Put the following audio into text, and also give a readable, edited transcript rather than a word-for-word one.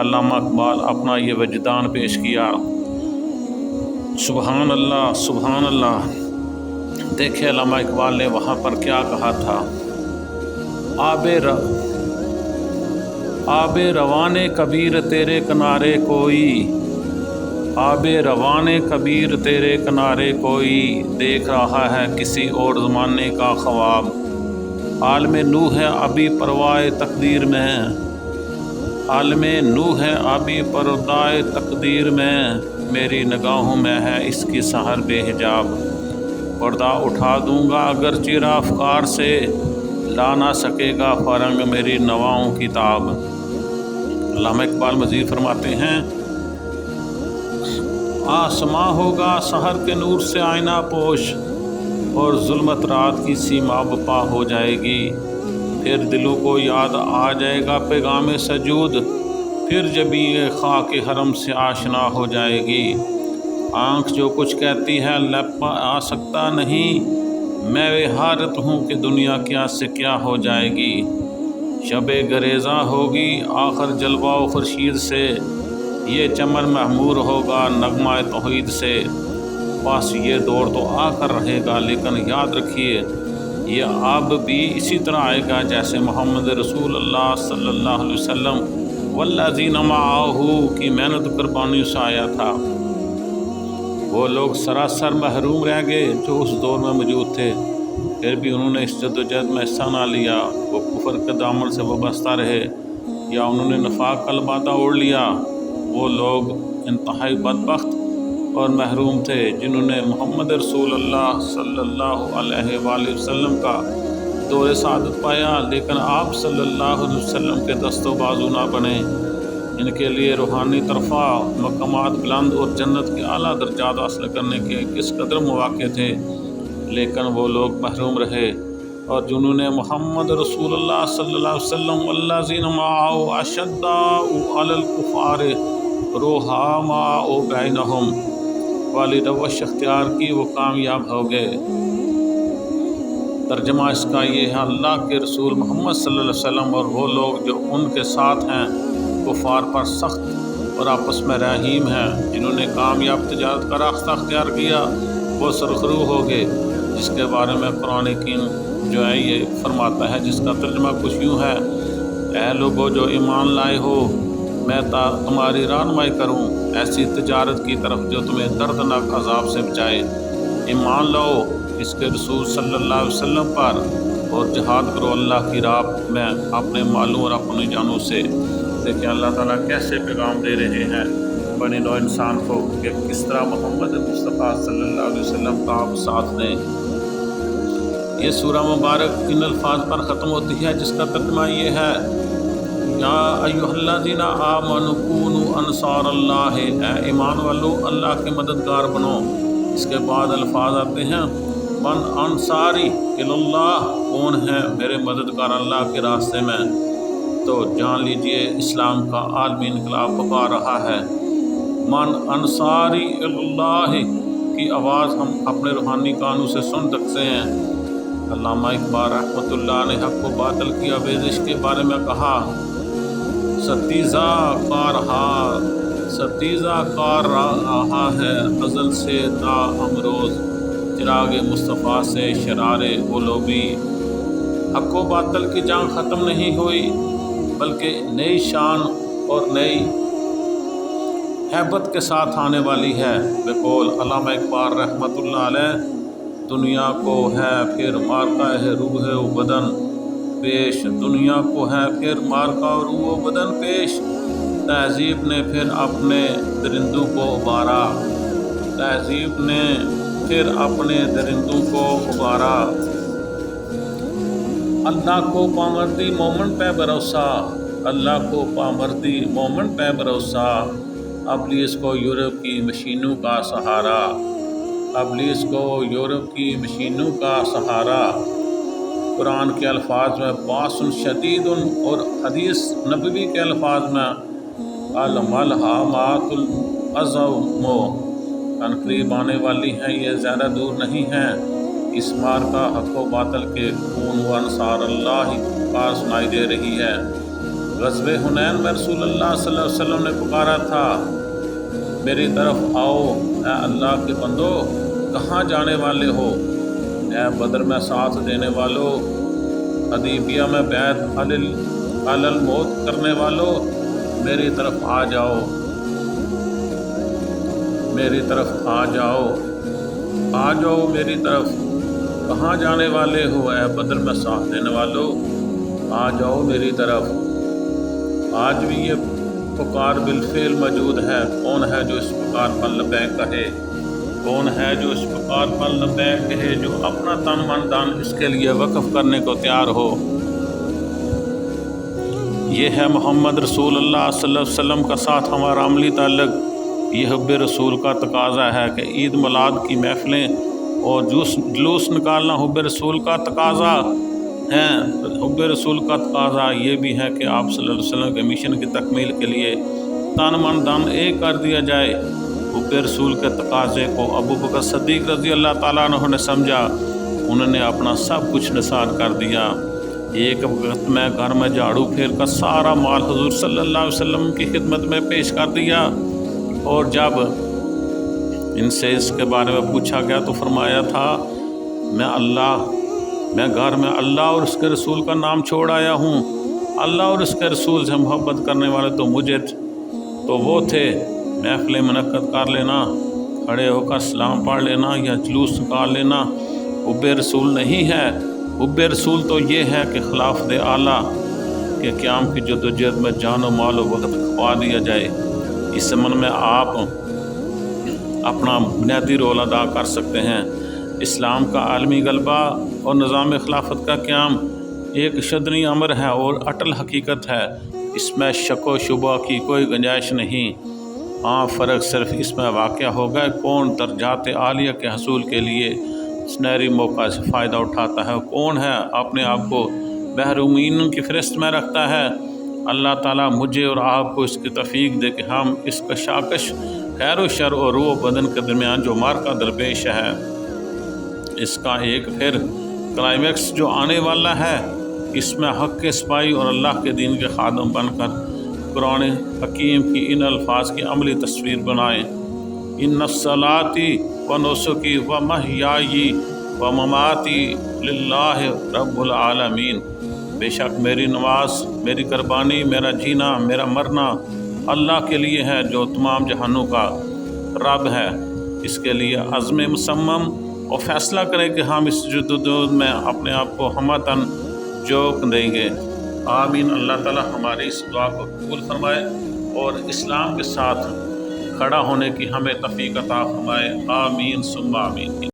علامہ اقبال اپنا یہ وجدان پیش کیا۔ سبحان اللہ سبحان اللہ۔ دیکھیں علامہ اقبال نے وہاں پر کیا کہا تھا، آب روان کبیر تیرے کنارے کوئی، آب روان کبیر تیرے کنارے کوئی، دیکھ رہا ہے کسی اور زمانے کا خواب، عالم نوح ہے ابھی پروائے تقدیر میں، عالم نوح ہے ابھی پردائے تقدیر میں، میری نگاہوں میں ہے اس کی سحر بے حجاب، پردہ اٹھا دوں گا اگر چیرا افکار سے، لا نہ سکے گا فرنگ میری نواؤں کی تاب۔ علامہ اقبال مزید فرماتے ہیں، آسماں ہوگا سحر کے نور سے آئینہ پوش، اور ظلمت رات کی سیما بپا ہو جائے گی، پھر دلوں کو یاد آ جائے گا پیغام سجود، پھر جبی خاک حرم سے آشنا ہو جائے گی، آنکھ جو کچھ کہتی ہے لب آ سکتا نہیں، میں حیرت ہوں کہ دنیا کیا سے کیا ہو جائے گی، شب گریزاں ہوگی آخر جلوہ و خورشید سے، یہ چمن معمور ہوگا نغمہ توحید سے، بس یہ دور تو آ کر رہے گا لیکن یاد رکھیے یہ اب بھی اسی طرح آئے گا جیسے محمد رسول اللہ صلی اللہ علیہ وسلم والذین معہ کی محنت قربانی سے آیا تھا۔ وہ لوگ سراسر محروم رہ گئے جو اس دور میں موجود تھے، پھر بھی انہوں نے اس جدوجہد میں حصہ نہ لیا، وہ کفر کے دامن سے وابستہ رہے یا انہوں نے نفاق کا لبادہ اوڑھ لیا۔ وہ لوگ انتہائی بدبخت اور محروم تھے جنہوں نے محمد رسول اللہ صلی اللہ علیہ وآلہ وسلم کا دور سعادت پایا لیکن آپ صلی اللہ علیہ وسلم کے دست و بازو نہ بنے۔ ان کے لیے روحانی طرفہ مقامات بلند اور جنت کے اعلیٰ درجات حاصل کرنے کے کس قدر مواقع تھے، لیکن وہ لوگ محروم رہے، اور جنہوں نے محمد رسول اللہ صلی اللہ علیہ وسلم والذین معہ اشداء علی الکفار رحماء بینہم والی روش اختیار کی وہ کامیاب ہو گئے۔ ترجمہ اس کا یہ ہے، اللہ کے رسول محمد صلی اللہ علیہ وسلم اور وہ لوگ جو ان کے ساتھ ہیں کفار پر سخت اور آپس میں رحیم ہیں، جنہوں نے کامیاب تجارت کا راستہ اختیار کیا وہ سرخرو ہو گئے، جس کے بارے میں قرآن حکیم جو ہے یہ فرماتا ہے، جس کا ترجمہ کچھ یوں ہے، اے لوگو جو ایمان لائے ہو میں تمہاری رہنمائی کروں ایسی تجارت کی طرف جو تمہیں دردناک عذاب سے بچائے، ایمان لاؤ اس کے رسول صلی اللہ علیہ وسلم پر اور جہاد کرو اللہ کی راہ میں اپنے مالوں اور اپنی جانوں سے۔ دیکھیں اللہ تعالیٰ کیسے پیغام دے رہے ہیں بنی نوع انسان کو کہ کس طرح محمد مصطفیٰ صلی اللہ علیہ وسلم کا آپ ساتھ دیں۔ یہ سورہ مبارک ان الفاظ پر ختم ہوتی ہے جس کا ترجمہ یہ ہے، یا ایھا الذین آمنوا کونوا انصار اللہ، اے ایمان والو اللہ کے مددگار بنو۔ اس کے بعد الفاظ آتے ہیں، من انصاری اللہ، کون ہے میرے مددگار اللہ کے راستے میں؟ تو جان لیجئے اسلام کا عالمی انقلاب پکا رہا ہے۔ من انصاری اللہ کی آواز ہم اپنے روحانی کانوں سے سن سکتے ہیں۔ علامہ اقبال رحمۃ اللہ نے حق و باطل کی آمیزش کے بارے میں کہا، ستیزہ کار رہا ہے ازل سے تا امروز، چراغ مصطفیٰ سے شرار قلوبی، حق و باطل کی جنگ ختم نہیں ہوئی بلکہ نئی شان اور نئی ہیبت کے ساتھ آنے والی ہے۔ بقول علامہ اقبال رحمۃ اللہ علیہ، دنیا کو ہے پھر مارکہ ہے روح و بدن پیش، دنیا کو ہے پھر مارکہ روح و بدن پیش، تہذیب نے پھر اپنے درندوں کو ابھارا، تہذیب نے پھر اپنے درندوں کو ابھارا، اللہ کو پامردی مومن پہ بھروسہ، اللہ کو پامردی مومن پہ بھروسہ، ابلیس کو یورپ کی مشینوں کا سہارا، ابلیس کو یورپ کی مشینوں کا سہارا۔ قرآن کے الفاظ میں باس شدید اور حدیث نبوی کے الفاظ میں الملہمات العظم، عنقریب آنے والی ہیں، یہ زیادہ دور نہیں ہیں۔ اس مار کا حق و باطل کے خون و انصار اللہ کا سنائی دے رہی ہے۔ غزوہ حنین میں رسول اللہ صلی اللہ علیہ وسلم نے پکارا تھا، میری طرف آؤ اے اللہ کے بندو، کہاں جانے والے ہو؟ اے بدر میں ساتھ دینے والو، حدیبیہ میں بیعت علی الموت کرنے والو، میری طرف آ جاؤ، میری طرف آ جاؤ، آ جاؤ میری طرف، کہاں جانے والے ہو؟ اے بدر میں ساتھ دینے والو، آ جاؤ میری طرف۔ آج بھی یہ پکار بالفعل موجود ہے۔ کون ہے جو اس پکار پر لبیک کہے؟ کون ہے جو اس پکار پر لبیک کہے، جو اپنا تن من دن اس کے لیے وقف کرنے کو تیار ہو؟ یہ ہے محمد رسول اللہ صلی اللہ علیہ وسلم کا ساتھ ہمارا عملی تعلق۔ یہ حب رسول کا تقاضا ہے کہ عید میلاد کی محفلیں اور جلوس نکالنا حب رسول کا تقاضا ہے۔ حب رسول کا تقاضا یہ بھی ہے کہ آپ صلی اللہ علیہ وسلم کے مشن کی تکمیل کے لیے تن من دن ایک کر دیا جائے۔ حب رسول کے تقاضے کو ابو بکر صدیق رضی اللہ تعالیٰ عنہ نے سمجھا، انہوں نے اپنا سب کچھ نثار کر دیا۔ ایک وقت میں گھر میں جھاڑو پھیر کر سارا مال حضور صلی اللہ علیہ وسلم کی خدمت میں پیش کر دیا، اور جب ان سے اس کے بارے میں پوچھا گیا تو فرمایا تھا، میں گھر میں اللہ اور اس کے رسول کا نام چھوڑ آیا ہوں۔ اللہ اور اس کے رسول سے محبت کرنے والے تو وہ تھے۔ محفلیں منعقد کر لینا، کھڑے ہو کر سلام پڑھ لینا یا جلوس نکال لینا حب رسول نہیں ہے۔ حب رسول تو یہ ہے کہ خلافت اعلیٰ کے قیام کی جدوجہد میں جان و مال و وقت کھپا دیا جائے۔ اس ضمن میں آپ اپنا بنیادی رول ادا کر سکتے ہیں۔ اسلام کا عالمی غلبہ اور نظام خلافت کا قیام ایک شدنی امر ہے اور اٹل حقیقت ہے، اس میں شک و شبہ کی کوئی گنجائش نہیں۔ ہاں، فرق صرف اس میں واقع ہوگا کون درجات عالیہ کے حصول کے لیے سنہری موقع سے فائدہ اٹھاتا ہے، کون ہے اپنے آپ کو محرومین کی فہرست میں رکھتا ہے۔ اللہ تعالیٰ مجھے اور آپ کو اس کی توفیق دے کہ ہم اس کشاکش خیر و شر اور روح و بدن کے درمیان جو معرکہ درپیش ہے، اس کا ایک پھر کلائمیکس جو آنے والا ہے، اس میں حق کے سپاہی اور اللہ کے دین کے خادم بن کر قرآن حکیم کی ان الفاظ کی عملی تصویر بنائیں۔ ان صلاتی و نسکی و محیائی و مماتی للہ رب العالمین، بے شک میری نماز، میری قربانی، میرا جینا، میرا مرنا اللہ کے لیے ہے جو تمام جہانوں کا رب ہے۔ اس کے لیے عزم مصمم اور فیصلہ کریں کہ ہم اس جدوجہد میں اپنے آپ کو ہمتاً جھونک دیں گے۔ آمین۔ اللہ تعالیٰ ہماری اس دعا کو قبول فرمائے اور اسلام کے ساتھ کھڑا ہونے کی ہمیں توفیق عطا فرمائے۔ آمین ثم آمین۔